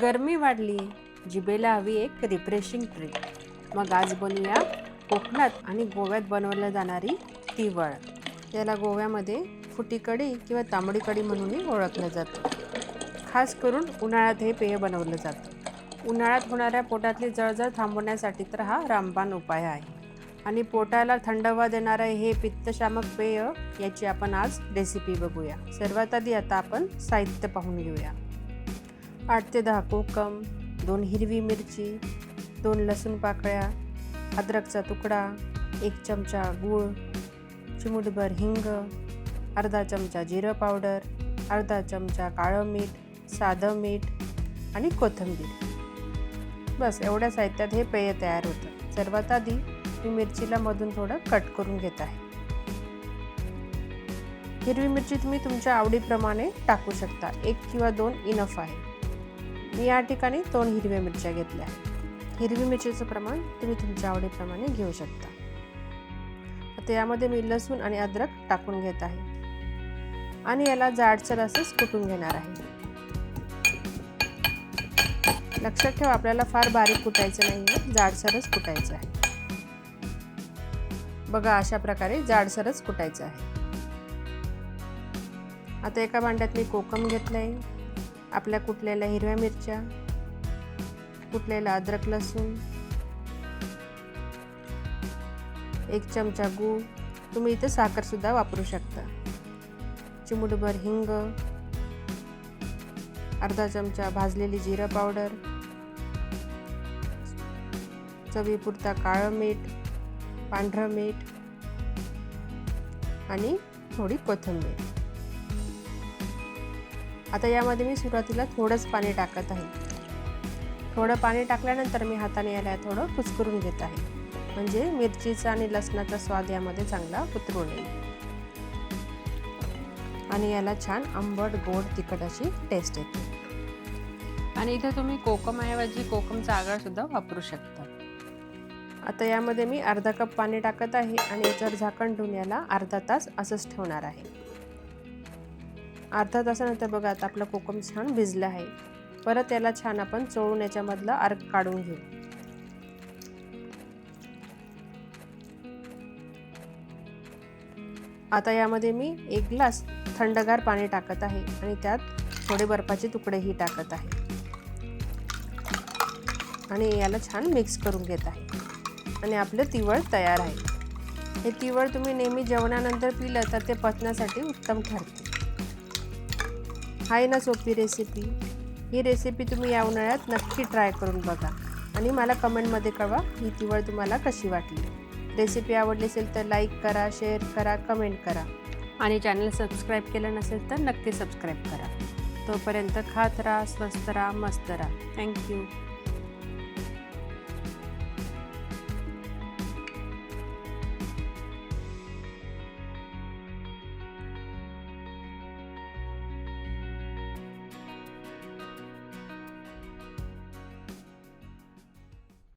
गरमी वाढली, जिभेला हवी एक रिफ्रेशिंग ट्रीट. मग आज बनवूया कोकणात आणि गोव्यात बनवल्या जाणारी तिवळ. याला गोव्यामध्ये फुटी कढी किंवा तांबडी कढी म्हणूनही ओळखलं जातं. खास करून उन्हाळ्यात हे पेय बनवलं जातं. उन्हाळ्यात होणाऱ्या पोटातली जळजळ थांबवण्यासाठी तर हा रामबाण उपाय आहे. आणि पोटाला थंडावा देणारं हे पित्तशामक पेय, याची आपण आज रेसिपी बघूया. सर्वात आधी आता आपण साहित्य पाहून घेऊया. 8 ते 10 कोकम, 2 हिरवी मिरची, 2 लसूण पाकळ्या, अद्रकचा तुकडा, 1 चमचा गूळ, चिमूटभर हिंग, अर्धा चमचा जिरं पावडर, अर्धा चमचा काळं मीठ, साधं मीठ आणि कोथिंबीर. बस एवढ्या साहित्यात हे पेय तयार होतं. सर्वात आधी मी मिरचीला मधून थोडं कट करून घेत आहे. हिरवी मिरची तुम्ही तुमच्या आवडीप्रमाणे टाकू शकता. 1 किंवा 2 इनफ आहे. मी या ठिकाणी 2 हिरव्या मिरच्या घेतल्या आहेत. हिरवी मिरचीचं प्रमाण तुम्ही तुमच्या आवडीप्रमाणे घेऊ शकता. आता यामध्ये मी लसूण आणि अद्रक टाकून घेत आहे आणि याला जाडसर असंच कुटून घेणार आहे. लक्षात ठेवा, आपल्याला फार बारीक कुटायचं नाही, जाडसरच कुटायचं आहे. बघा, अशा प्रकारे जाडसरच कुटायचं आहे. आता एका भांड्यात मी कोकम घेतलंय, आपल्या कुटलेल्या हिरव्या मिरच्या, कुटलेला अद्रक लसूण, 1 चमचा गूळ, तुम्ही इथे साखर सुद्धा वापरू शकता, चिमूटभर हिंग, अर्धा चमचा भाजलेली जिरं पावडर, चवीपुरता काळं मीठ, पांढरं मीठ आणि थोडी कोथिंबीर. आता यामध्ये मी सुरुवातीला थोडंच पाणी टाकत आहे. थोडं पाणी टाकल्यानंतर मी हाताने याला थोडं कुस्करून घेत आहे, म्हणजे मिरचीचा आणि लसणाचा स्वाद यामध्ये चांगला उतरून येईल आणि याला छान आंबट गोड तिखट अशी टेस्ट येते. आणि इथे तुम्ही कोकमऐवजी कोकमचा आगळ सुद्धा वापरू शकता. आता यामध्ये मी अर्धा कप पाणी टाकत आहे आणि याच्यावर झाकण ठेवून याला अर्धा तास असंच ठेवणार आहे. अर्धा तासानंतर बघा, आता आपलं कोकम छान भिजलं आहे. परत याला छान आपण चोळून याच्यामधला अर्क काढून घेऊ. आता यामध्ये मी 1 ग्लास थंडगार पाणी टाकत आहे आणि त्यात थोडे बर्फाचे तुकडेही टाकत आहे आणि याला छान मिक्स करून घेत आहे. आणि आपलं तिवळ तयार आहे. हे तिवळ तुम्ही नेहमी जेवणानंतर पिलं तर ते पचण्यासाठी उत्तम ठरते. आहे ना सोपी रेसिपी. ही रेसिपी तुम्ही या उन्हाळ्यात नक्की ट्राय करून बघा आणि मला कमेंटमध्ये कळवा ही तिवळ तुम्हाला कशी वाटली. रेसिपी आवडली असेल तर लाईक करा, शेअर करा, कमेंट करा आणि चॅनल सबस्क्राईब केलं नसेल तर नक्की सबस्क्राईब करा. तोपर्यंत खात राहा, स्वस्त राहा, मस्त राहा. थँक्यू.